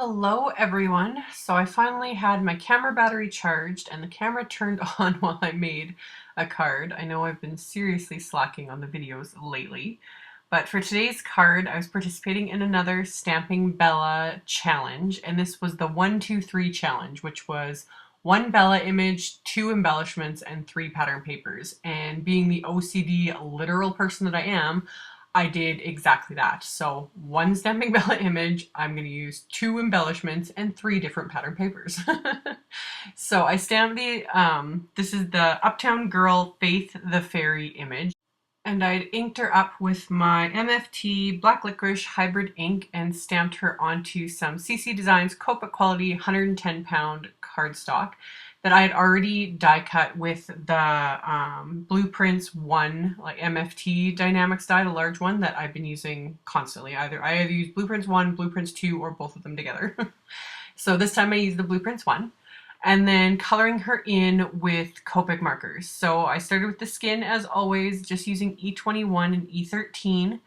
Hello everyone. So I finally had my camera battery charged and the camera turned on while I made a card. I know I've been seriously slacking on the videos lately, but for today's card I was participating in another Stamping Bella challenge, and this was the 1-2-3 challenge, which was one Bella image, two embellishments, and three pattern papers. And being the OCD literal person that I am, I did exactly that. So one Stamping Bella image, I'm going to use two embellishments and three different pattern papers. So I stamped this is the Uptown Girl Faith the Fairy image. And I'd inked her up with my MFT Black Licorice Hybrid ink and stamped her onto some CC Designs Copic Quality 110-pound cardstock that I had already die cut with the Blueprints 1, like MFT Dynamics die, the large one that I've been using constantly. I either use Blueprints 1, Blueprints 2, or both of them together. So this time I used the Blueprints 1. And then coloring her in with Copic markers. So I started with the skin as always, just using E21 and E13.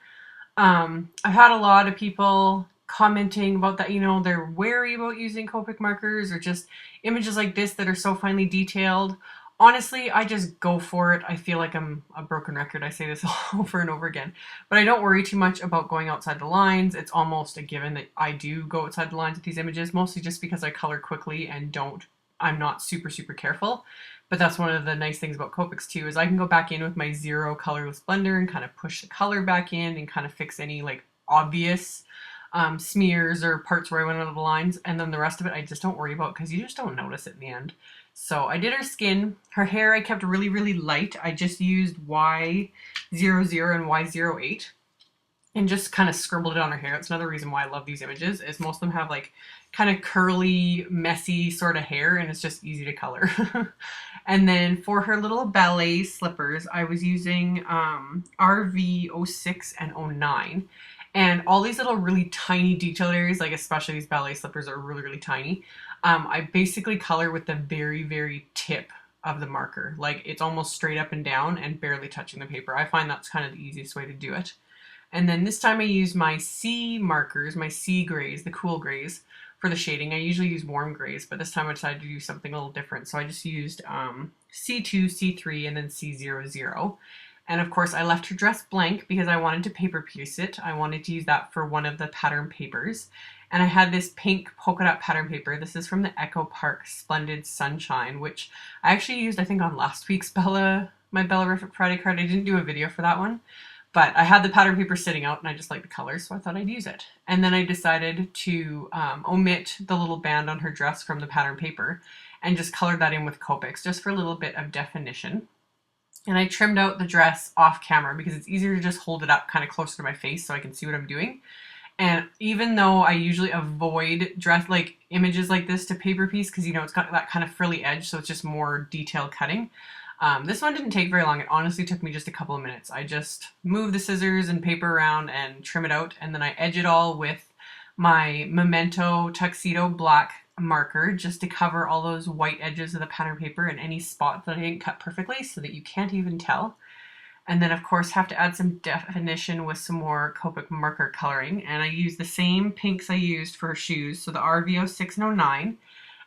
I've had a lot of people commenting about that, they're wary about using Copic markers or just images like this that are so finely detailed. Honestly, I just go for it. I feel like I'm a broken record. I say this over and over again, but I don't worry too much about going outside the lines. It's almost a given that I do go outside the lines with these images, mostly just because I color quickly and I'm not super careful. But that's one of the nice things about Copics too, is I can go back in with my zero colorless blender and kind of push the color back in and kind of fix any like obvious smears or parts where I went out of the lines, and then the rest of it I just don't worry about because you just don't notice it in the end. So I did her skin. Her hair I kept really light. I just used Y00 and Y08 and just kind of scribbled it on her hair. That's another reason why I love these images, is most of them have like kind of curly, messy sort of hair, and it's just easy to color. And then for her little ballet slippers, I was using RV06 and 09. And all these little really tiny detail areas, like especially these ballet slippers are really tiny, I basically color with the very tip of the marker. Like it's almost straight up and down and barely touching the paper. I find that's kind of the easiest way to do it. And then this time I used my C markers, my C grays, the cool grays, for the shading. I usually use warm grays, but this time I decided to do something a little different. So I just used C2, C3, and then C00. And of course I left her dress blank because I wanted to paper piece it. I wanted to use that for one of the pattern papers. And I had this pink polka dot pattern paper. This is from the Echo Park Splendid Sunshine, which I actually used, I think, on last week's my Bellarific Friday card. I didn't do a video for that one. But I had the pattern paper sitting out and I just like the colors, so I thought I'd use it. And then I decided to omit the little band on her dress from the pattern paper and just colored that in with Copics, just for a little bit of definition. And I trimmed out the dress off camera because it's easier to just hold it up kind of closer to my face so I can see what I'm doing. And even though I usually avoid dress like images like this to paper piece because it's got that kind of frilly edge, so it's just more detailed cutting. This one didn't take very long. It honestly took me just a couple of minutes. I just move the scissors and paper around and trim it out, and then I edge it all with my Memento Tuxedo black marker just to cover all those white edges of the pattern paper and any spots that I didn't cut perfectly so that you can't even tell. And then of course have to add some definition with some more Copic marker coloring, and I used the same pinks I used for her shoes, so the RV06 and 09.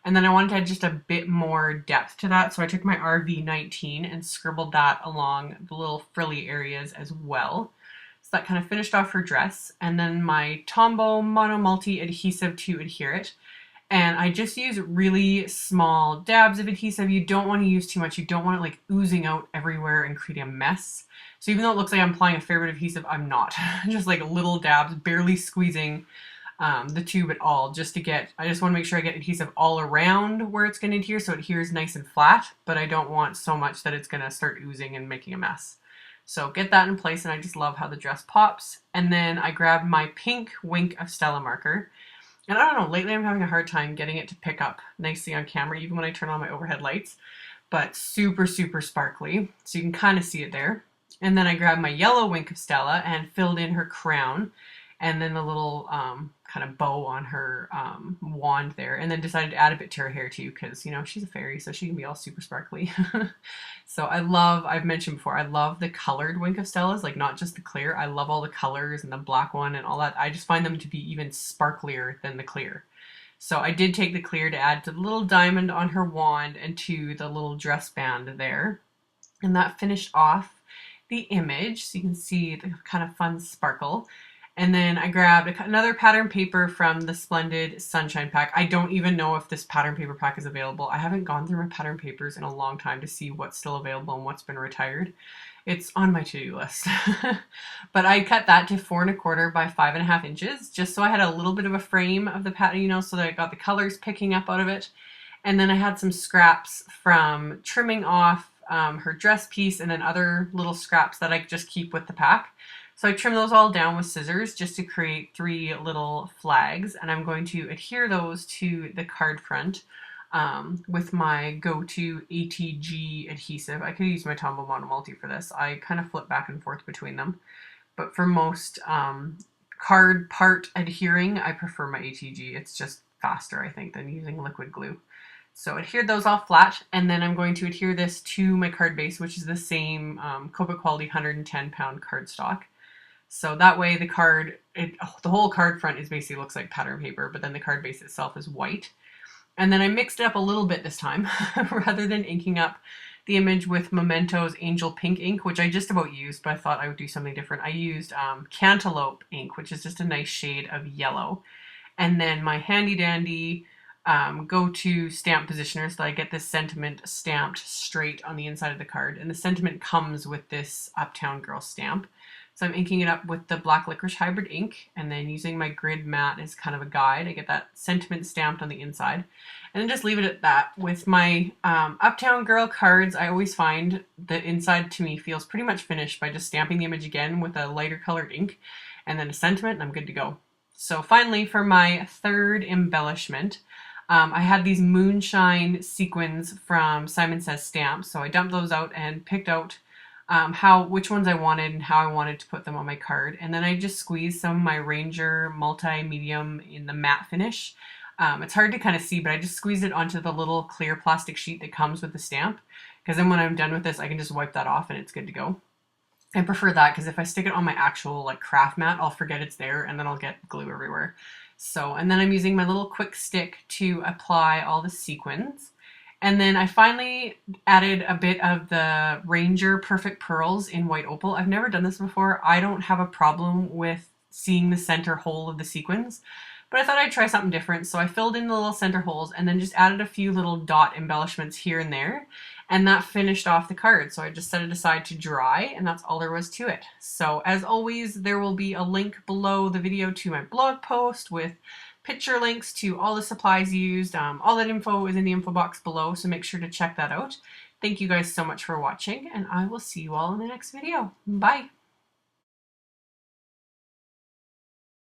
And then I wanted to add just a bit more depth to that, so I took my RV19 and scribbled that along the little frilly areas as well. So that kind of finished off her dress. And then my Tombow Mono Multi adhesive to adhere it. And I just use really small dabs of adhesive. You don't want to use too much. You don't want it like oozing out everywhere and creating a mess. So even though it looks like I'm applying a fair bit of adhesive, I'm not. Just like little dabs, barely squeezing the tube at all, I just want to make sure I get adhesive all around where it's going to adhere so it adheres nice and flat, but I don't want so much that it's going to start oozing and making a mess. So get that in place, and I just love how the dress pops. And then I grabbed my pink Wink of Stella marker, and I don't know, lately I'm having a hard time getting it to pick up nicely on camera, even when I turn on my overhead lights, but super sparkly, so you can kind of see it there. And then I grabbed my yellow Wink of Stella and filled in her crown. and then the little kind of bow on her wand there, and then decided to add a bit to her hair too, because you know she's a fairy, so she can be all super sparkly. So I've mentioned before, I love the colored Wink of Stellas, like not just the clear. I love all the colors and the black one and all that. I just find them to be even sparklier than the clear. So I did take the clear to add to the little diamond on her wand and to the little dress band there. And that finished off the image, so you can see the kind of fun sparkle. And then I grabbed another pattern paper from the Splendid Sunshine Pack. I don't even know if this pattern paper pack is available. I haven't gone through my pattern papers in a long time to see what's still available and what's been retired. It's on my to-do list. But I cut that to 4¼ by 5½ inches, just so I had a little bit of a frame of the pattern, you know, so that I got the colors picking up out of it. And then I had some scraps from trimming off her dress piece, and then other little scraps that I just keep with the pack. So I trimmed those all down with scissors just to create 3 little flags, and I'm going to adhere those to the card front with my go-to ATG adhesive. I could use my Tombow Monomulti for this. I kind of flip back and forth between them, but for most card part adhering, I prefer my ATG. It's just faster, I think, than using liquid glue. So adhere those all flat, and then I'm going to adhere this to my card base, which is the same Copic Quality 110-pound cardstock. So that way the card, the whole card front is basically looks like pattern paper, but then the card base itself is white. And then I mixed it up a little bit this time, rather than inking up the image with Memento's Angel Pink ink, which I just about used, but I thought I would do something different. I used Cantaloupe ink, which is just a nice shade of yellow. And then my handy dandy go-to stamp positioner, so that I get this sentiment stamped straight on the inside of the card. And the sentiment comes with this Uptown Girl stamp. So I'm inking it up with the Black Licorice Hybrid ink, and then using my grid mat as kind of a guide. I get that sentiment stamped on the inside, and then just leave it at that. With my Uptown Girl cards, I always find the inside to me feels pretty much finished by just stamping the image again with a lighter colored ink, and then a sentiment, and I'm good to go. So finally, for my third embellishment, I had these moonshine sequins from Simon Says Stamps, so I dumped those out and picked out which ones I wanted and how I wanted to put them on my card. And then I just squeezed some of my Ranger multi-medium in the matte finish. It's hard to kind of see, but I just squeezed it onto the little clear plastic sheet that comes with the stamp, because then when I'm done with this, I can just wipe that off and it's good to go. I prefer that, because if I stick it on my actual like craft mat, I'll forget it's there and then I'll get glue everywhere. So, and then I'm using my little quick stick to apply all the sequins. And then I finally added a bit of the Ranger Perfect Pearls in White Opal. I've never done this before. I don't have a problem with seeing the center hole of the sequins, but I thought I'd try something different. So I filled in the little center holes and then just added a few little dot embellishments here and there. And that finished off the card. So I just set it aside to dry, and that's all there was to it. So as always, there will be a link below the video to my blog post with picture links to all the supplies used. All that info is in the info box below, so make sure to check that out. Thank you guys so much for watching, and I will see you all in the next video. Bye!